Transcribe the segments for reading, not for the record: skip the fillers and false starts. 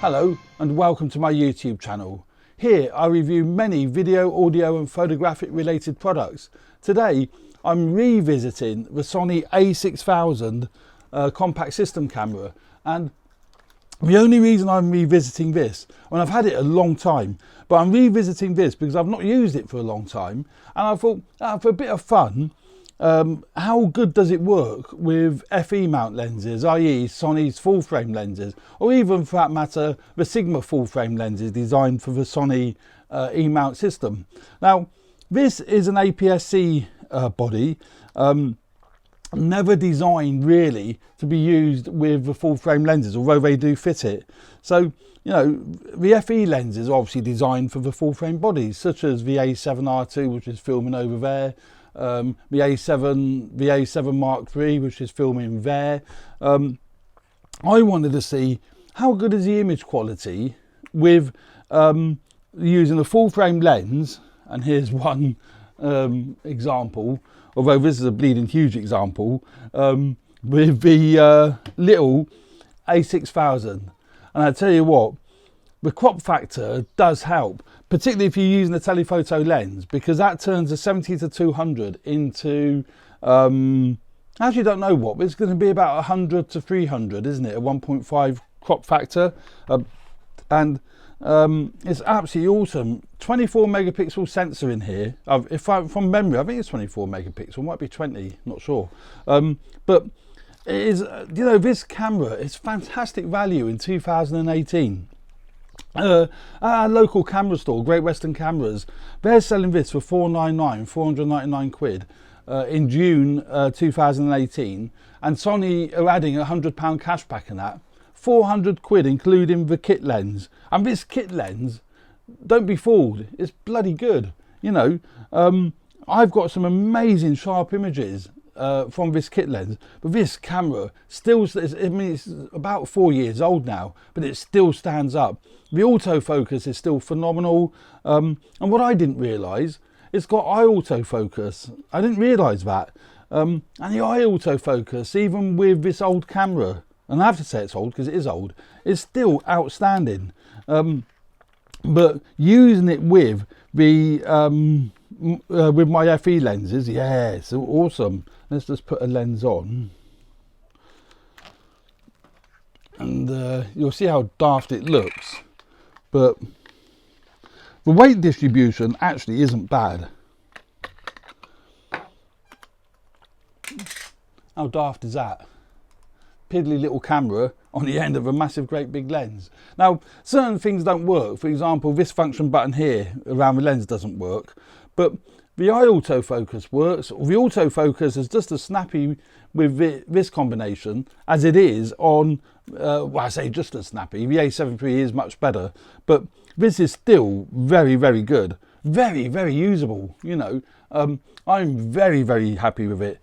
Hello and welcome to my YouTube channel. Here I review many video, audio and photographic related products. Today I'm revisiting the Sony a6000 compact system camera, and the only reason I'm revisiting this, and I've had it a long time, but I'm revisiting this because I've not used it for a long time, and I thought for a bit of fun, how good does it work with FE mount lenses, i.e. Sony's full frame lenses, or even for that matter the Sigma full frame lenses designed for the Sony E-mount system. Now this is an APSC body, never designed really to be used with the full frame lenses, although they do fit it. So you know, the FE lenses are obviously designed for the full frame bodies, such as the A7R2, which is filming over there, the A7 Mark III, which is filming there. I wanted to see how good is the image quality with using a full frame lens, and here's one example, although this is a bleeding huge example, with the little a6000. And I tell you what, the crop factor does help, particularly if you're using a telephoto lens, because that turns a 70-200 into, actually don't know what, but it's going to be about 100-300, isn't it? A 1.5 crop factor. And it's absolutely awesome. 24 megapixel sensor in here. From memory, I think it's 24 megapixel, might be 20, not sure. But it is, you know, this camera is fantastic value in 2018. Our local camera store, Great Western Cameras, they're selling this for £499 quid in June 2018, and Sony are adding £100 cash back in that. 400 quid including the kit lens, and this kit lens, don't be fooled, it's bloody good. You know, I've got some amazing sharp images from this kit lens, but this camera still, I mean, it's about 4 years old now, but it still stands up. The autofocus is still phenomenal, and what I didn't realise, it's got eye autofocus. I didn't realise that, and the eye autofocus, even with this old camera, and I have to say it's old because it is old, it's still outstanding. But using it with the with my FE lenses, yeah, it's awesome. Let's just put a lens on, and you'll see how daft it looks, but the weight distribution actually isn't bad. How daft is that? Piddly little camera on the end of a massive great big lens. Now certain things don't work. For example, this function button here around the lens doesn't work, but the eye autofocus works. The autofocus is just as snappy with this combination as it is on, well, I say just as snappy, the A7 III is much better, but this is still very, very good. Very, very usable, you know. I'm very, very happy with it.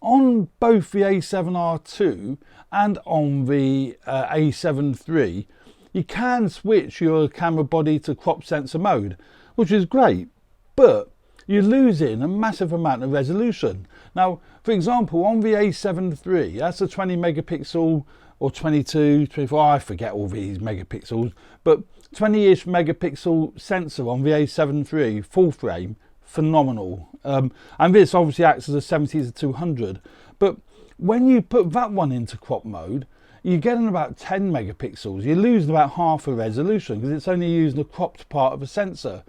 On both the A7R2 and on the A7 III, you can switch your camera body to crop sensor mode, which is great, but you're losing a massive amount of resolution. Now, for example, on the A7 III, that's a 20 megapixel or 22, 24, I forget all these megapixels, but 20-ish megapixel sensor on the A7 III, full frame, phenomenal. And this obviously acts as a 70-200, but when you put that one into crop mode, you're getting about 10 megapixels. You're losing about half the resolution because it's only using a cropped part of a sensor.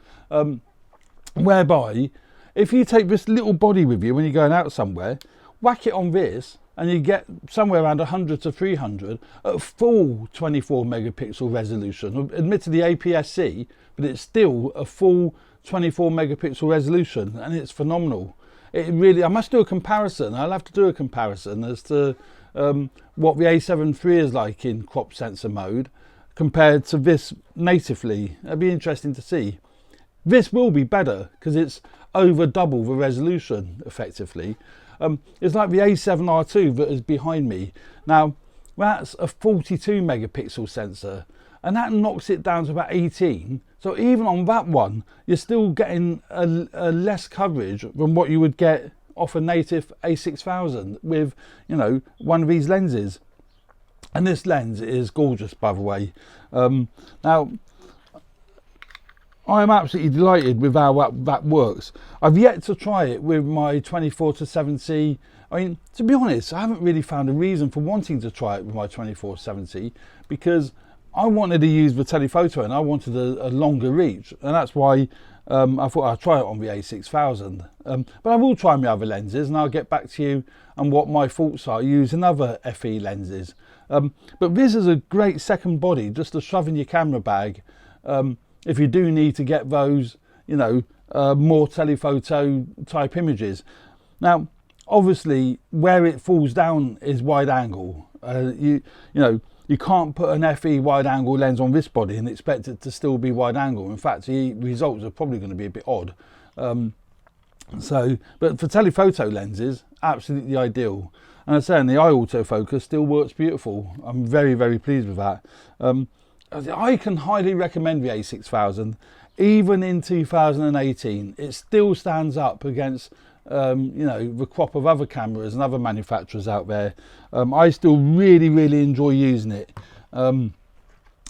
Whereby, if you take this little body with you when you're going out somewhere, whack it on this, and you get somewhere around 100-300 at full 24 megapixel resolution. Admittedly APS-C, but it's still a full 24 megapixel resolution, and it's phenomenal. It really, I must do a comparison. I'll have to do a comparison as to what the A7 III is like in crop sensor mode compared to this natively. It'd be interesting to see. This will be better because it's over double the resolution effectively. It's like the A7R2 that is behind me. Now that's a 42 megapixel sensor, and that knocks it down to about 18. So even on that one, you're still getting a less coverage than what you would get off a native a6000 with, you know, one of these lenses. And this lens is gorgeous, by the way. Now, I'm absolutely delighted with how that works. I've yet to try it with my 24-70. I mean, to be honest, I haven't really found a reason for wanting to try it with my 24-70, because I wanted to use the telephoto and I wanted a longer reach, and that's why I thought I'd try it on the A6000. But I will try my other lenses, and I'll get back to you on what my thoughts are using other FE lenses. But this is a great second body just to shove in your camera bag if you do need to get those, you know, more telephoto type images. Now, obviously, where it falls down is wide angle. You know, you can't put an FE wide angle lens on this body and expect it to still be wide angle. In fact, the results are probably going to be a bit odd. But for telephoto lenses, absolutely ideal. And I say, and the eye autofocus still works beautiful. I'm very, very pleased with that. I can highly recommend the A6000. Even in 2018, it still stands up against you know, the crop of other cameras and other manufacturers out there. I still really, really enjoy using it. And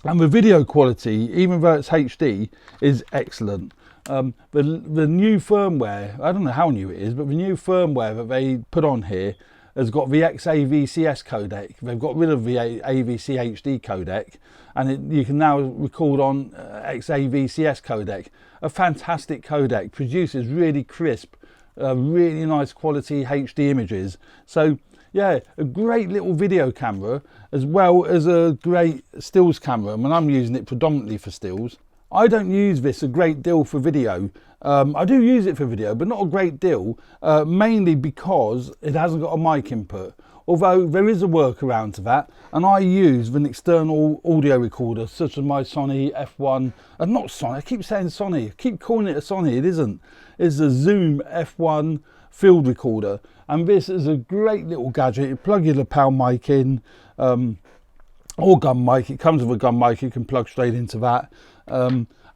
the video quality, even though it's HD, is excellent. The new firmware, I don't know how new it is, but the new firmware that they put on here has got the XAVCS codec. They've got rid of the AVC HD codec, and you can now record on XAVCS codec. A fantastic codec, produces really crisp, really nice quality HD images. So yeah, a great little video camera as well as a great stills camera. I mean, I'm using it predominantly for stills. I don't use this a great deal for video. I do use it for video, but not a great deal, mainly because it hasn't got a mic input. Although there is a workaround to that, and I use an external audio recorder such as my Sony F1, not Sony, I keep saying Sony, I keep calling it a Sony, it isn't. It's a Zoom F1 field recorder, and this is a great little gadget. You plug your lapel mic in, or gun mic, it comes with a gun mic, you can plug straight into that.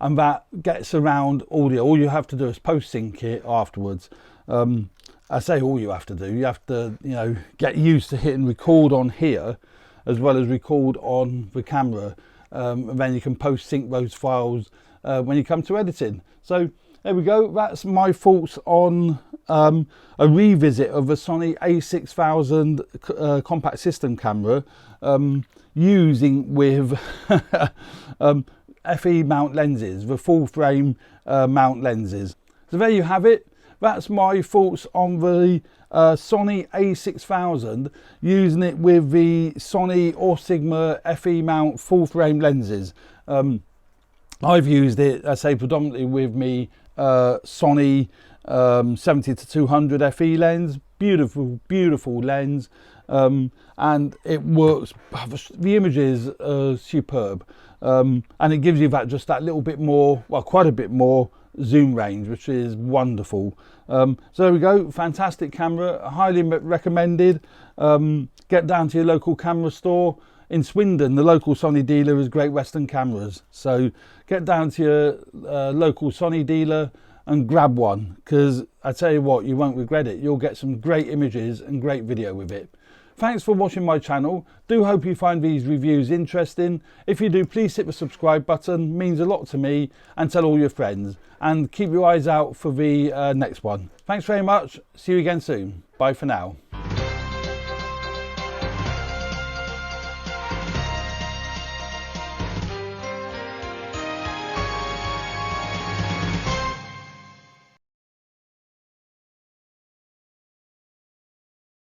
And that gets around audio. All you have to do is post sync it afterwards. I say all you have to do, you have to, you know, get used to hitting record on here as well as record on the camera, and then you can post sync those files when you come to editing. So there we go, that's my thoughts on a revisit of the Sony a6000 compact system camera, using with FE mount lenses, the full frame mount lenses. So there you have it. That's my thoughts on the Sony a6000, using it with the Sony or Sigma FE mount full frame lenses. I've used it, I say, predominantly with me Sony 70-200 FE lens. Beautiful, beautiful lens, and it works. The images are superb, and it gives you just that little bit more, well, quite a bit more zoom range, which is wonderful. So there we go, fantastic camera, highly recommended. Get down to your local camera store. In Swindon, the local Sony dealer is Great Western Cameras, so get down to your local Sony dealer and grab one, because I tell you what, you won't regret it. You'll get some great images and great video with it. Thanks for watching my channel. Do hope you find these reviews interesting. If you do, please hit the subscribe button, it means a lot to me, and tell all your friends, and keep your eyes out for the next one. Thanks very much, see you again soon. Bye for now.